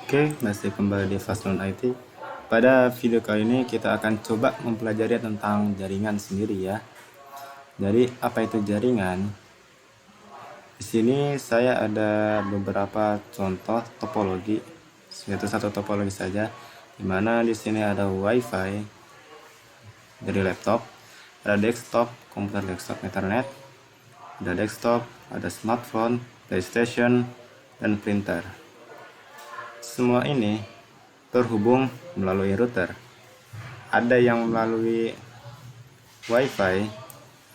Oke, masih kembali di Faslon IT. Pada video kali ini kita akan coba mempelajari tentang jaringan sendiri ya. Jadi apa itu jaringan? Di sini saya ada beberapa contoh topologi, yaitu satu topologi saja, di mana di sini ada WiFi dari laptop, ada desktop, komputer desktop Ethernet, ada desktop, ada smartphone, PlayStation, dan printer. Semua ini terhubung melalui router. Ada yang melalui WiFi,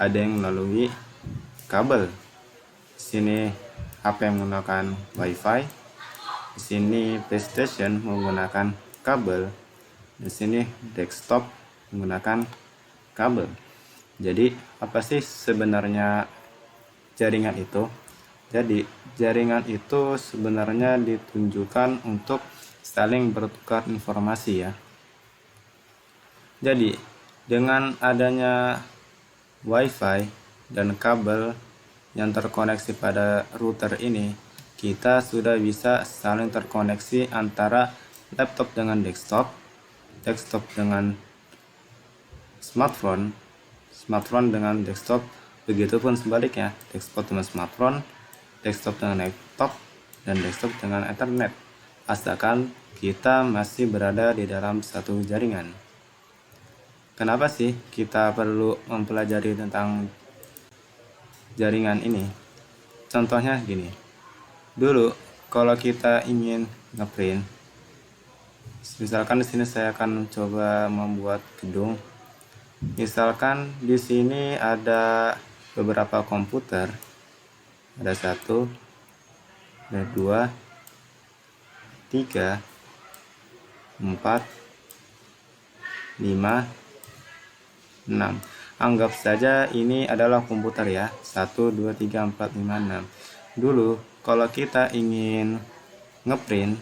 ada yang melalui kabel. Di sini HP menggunakan WiFi, di sini PlayStation menggunakan kabel, di sini desktop menggunakan kabel. Jadi apa sih sebenarnya jaringan itu? Jadi jaringan itu sebenarnya ditunjukkan untuk saling bertukar informasi ya. Jadi dengan adanya WiFi dan kabel yang terkoneksi pada router ini, kita sudah bisa saling terkoneksi antara laptop dengan desktop, desktop dengan smartphone, smartphone dengan desktop, begitupun sebaliknya, desktop dengan smartphone, desktop dengan laptop, dan desktop dengan Ethernet, asalkan kita masih berada di dalam satu jaringan. Kenapa sih kita perlu mempelajari tentang jaringan ini? Contohnya gini. Dulu kalau kita ingin ngeprint, misalkan di sini saya akan coba membuat gedung. Misalkan di sini ada beberapa komputer. Ada 1, ada 2, 3, 4, 5, 6. Anggap saja ini adalah komputer ya. 1, 2, 3, 4, 5, 6. Dulu kalau kita ingin ngeprint,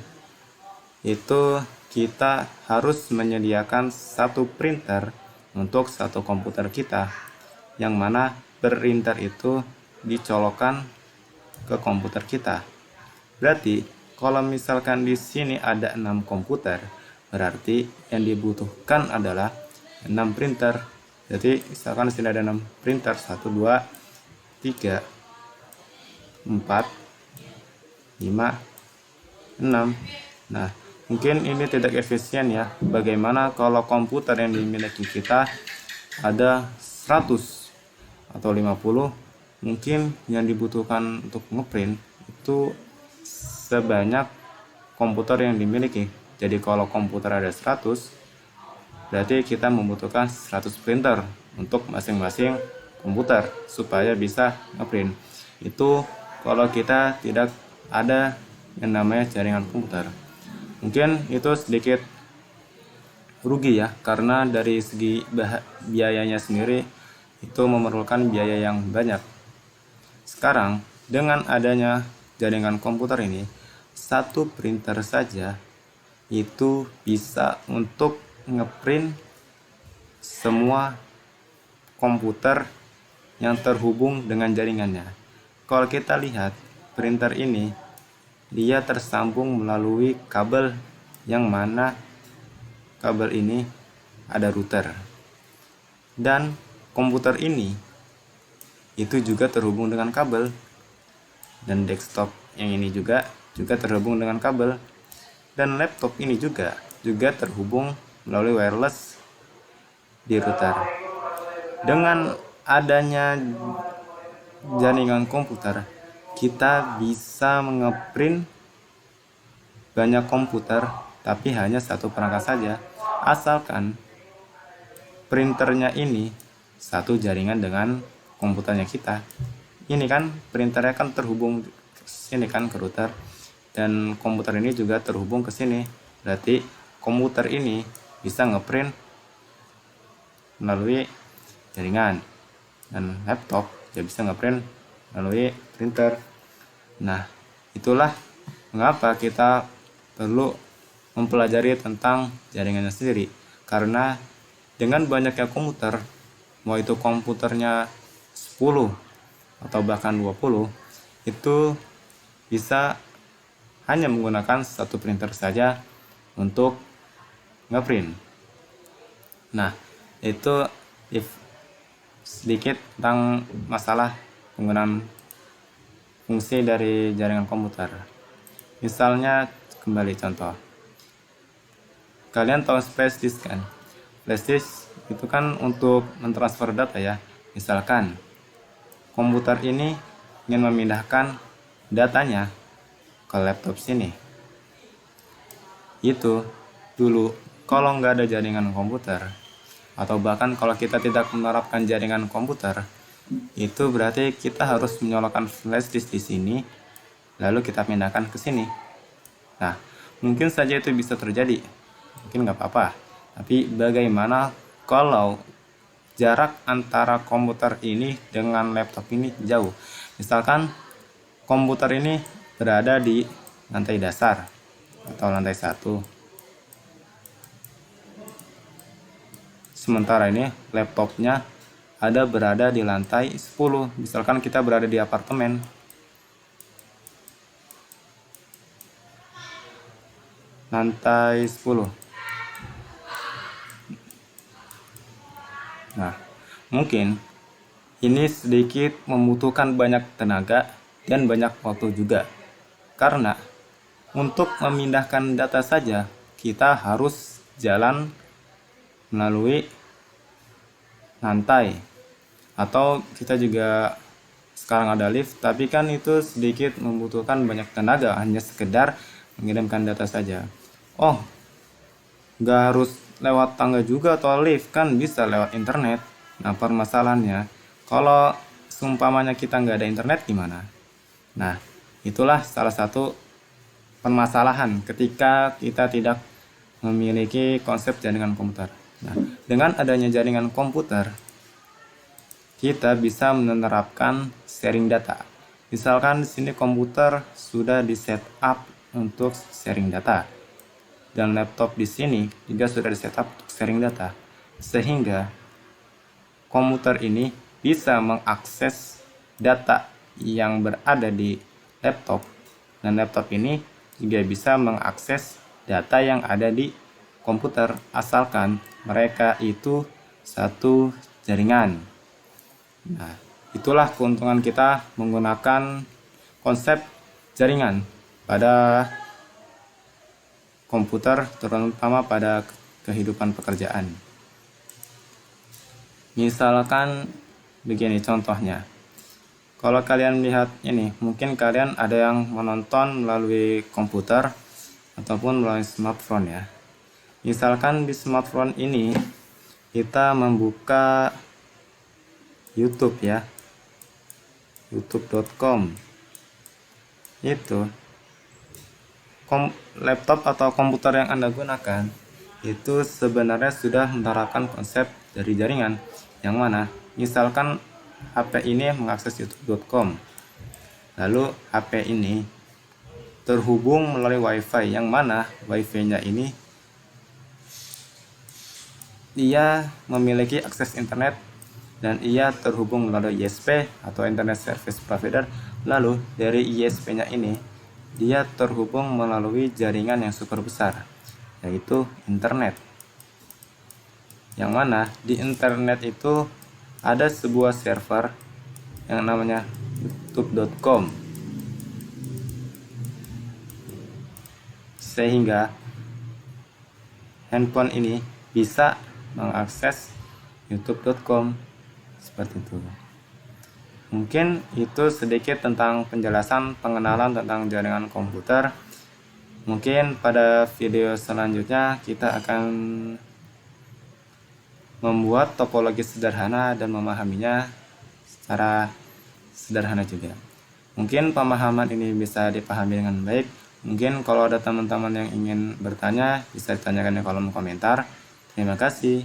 itu kita harus menyediakan satu printer untuk satu komputer kita, yang mana printer itu dicolokkan ke komputer kita. Berarti kalau misalkan di sini ada 6 komputer, berarti yang dibutuhkan adalah 6 printer. Jadi misalkan di sini ada 6 printer, 1, 2, 3, 4, 5, 6. Nah, mungkin ini tidak efisien ya. Bagaimana kalau komputer yang dimiliki kita ada 100 atau 50? Mungkin yang dibutuhkan untuk ngeprint itu sebanyak komputer yang dimiliki. Jadi kalau komputer ada 100, berarti kita membutuhkan 100 printer untuk masing-masing komputer supaya bisa ngeprint. Itu kalau kita tidak ada yang namanya jaringan komputer. Mungkin itu sedikit rugi ya, karena dari segi biayanya sendiri itu memerlukan biaya yang banyak. Sekarang dengan adanya jaringan komputer ini, satu printer saja itu bisa untuk ngeprint semua komputer yang terhubung dengan jaringannya. Kalau kita lihat printer ini, dia tersambung melalui kabel, yang mana kabel ini ada router, dan komputer ini itu juga terhubung dengan kabel, dan desktop yang ini juga terhubung dengan kabel, dan laptop ini juga terhubung melalui wireless di router. Dengan adanya jaringan komputer, kita bisa ngeprint banyak komputer tapi hanya satu perangkat saja, asalkan printernya ini satu jaringan dengan komputernya kita. Ini kan printernya kan terhubung ke sini kan, ke router, dan komputer ini juga terhubung ke sini. Berarti komputer ini bisa ngeprint melalui jaringan, dan laptop juga bisa ngeprint melalui printer. Nah, itulah mengapa kita perlu mempelajari tentang jaringannya sendiri, karena dengan banyaknya komputer, mau itu komputernya 10 atau bahkan 20, itu bisa hanya menggunakan satu printer saja untuk ngeprint. Nah, itu sedikit tentang masalah penggunaan fungsi dari jaringan komputer. Misalnya, kembali contoh, kalian tahu flash disk kan? Flash disk itu kan untuk mentransfer data ya. Misalkan komputer ini ingin memindahkan datanya ke laptop sini. Itu dulu kalau nggak ada jaringan komputer, atau bahkan kalau kita tidak menerapkan jaringan komputer, itu berarti kita harus menyalakan flash disk di sini, lalu kita pindahkan ke sini. Nah, mungkin saja itu bisa terjadi, mungkin nggak apa-apa. Tapi bagaimana kalau jarak antara komputer ini dengan laptop ini jauh? Misalkan komputer ini berada di lantai dasar atau lantai 1. Sementara ini laptopnya berada di lantai 10. Misalkan kita berada di apartemen. Lantai 10. Nah, mungkin ini sedikit membutuhkan banyak tenaga dan banyak waktu juga. Karena untuk memindahkan data saja, kita harus jalan melalui lantai. Atau kita juga sekarang ada lift, tapi kan itu sedikit membutuhkan banyak tenaga, hanya sekedar mengirimkan data saja. Oh, nggak harus lewat tangga juga atau lift, kan bisa lewat internet. Nah, permasalahannya kalau seumpamanya kita nggak ada internet gimana? Nah, itulah salah satu permasalahan ketika kita tidak memiliki konsep jaringan komputer. Nah, dengan adanya jaringan komputer, kita bisa menerapkan sharing data. Misalkan di sini komputer sudah di setup untuk sharing data, dan laptop di sini juga sudah di setup untuk sharing data, sehingga komputer ini bisa mengakses data yang berada di laptop, dan laptop ini juga bisa mengakses data yang ada di komputer, asalkan mereka itu satu jaringan. Nah, itulah keuntungan kita menggunakan konsep jaringan pada komputer, terutama pada kehidupan pekerjaan. Misalkan begini contohnya. Kalau kalian lihat ini, mungkin kalian ada yang menonton melalui komputer ataupun melalui smartphone ya. Misalkan di smartphone ini kita membuka YouTube ya, youtube.com. Itu laptop atau komputer yang Anda gunakan itu sebenarnya sudah menerapkan konsep dari jaringan, yang mana misalkan HP ini mengakses youtube.com, lalu HP ini terhubung melalui WiFi, yang mana WiFi-nya ini ia memiliki akses internet dan ia terhubung melalui ISP atau Internet Service Provider. Lalu dari ISP-nya ini dia terhubung melalui jaringan yang super besar, yaitu internet. Yang mana di internet itu ada sebuah server yang namanya youtube.com, sehingga handphone ini bisa mengakses youtube.com seperti itu. Mungkin itu sedikit tentang penjelasan pengenalan tentang jaringan komputer. Mungkin pada video selanjutnya kita akan membuat topologi sederhana dan memahaminya secara sederhana juga. Mungkin pemahaman ini bisa dipahami dengan baik. Mungkin kalau ada teman-teman yang ingin bertanya, bisa ditanyakan di kolom komentar. Terima kasih.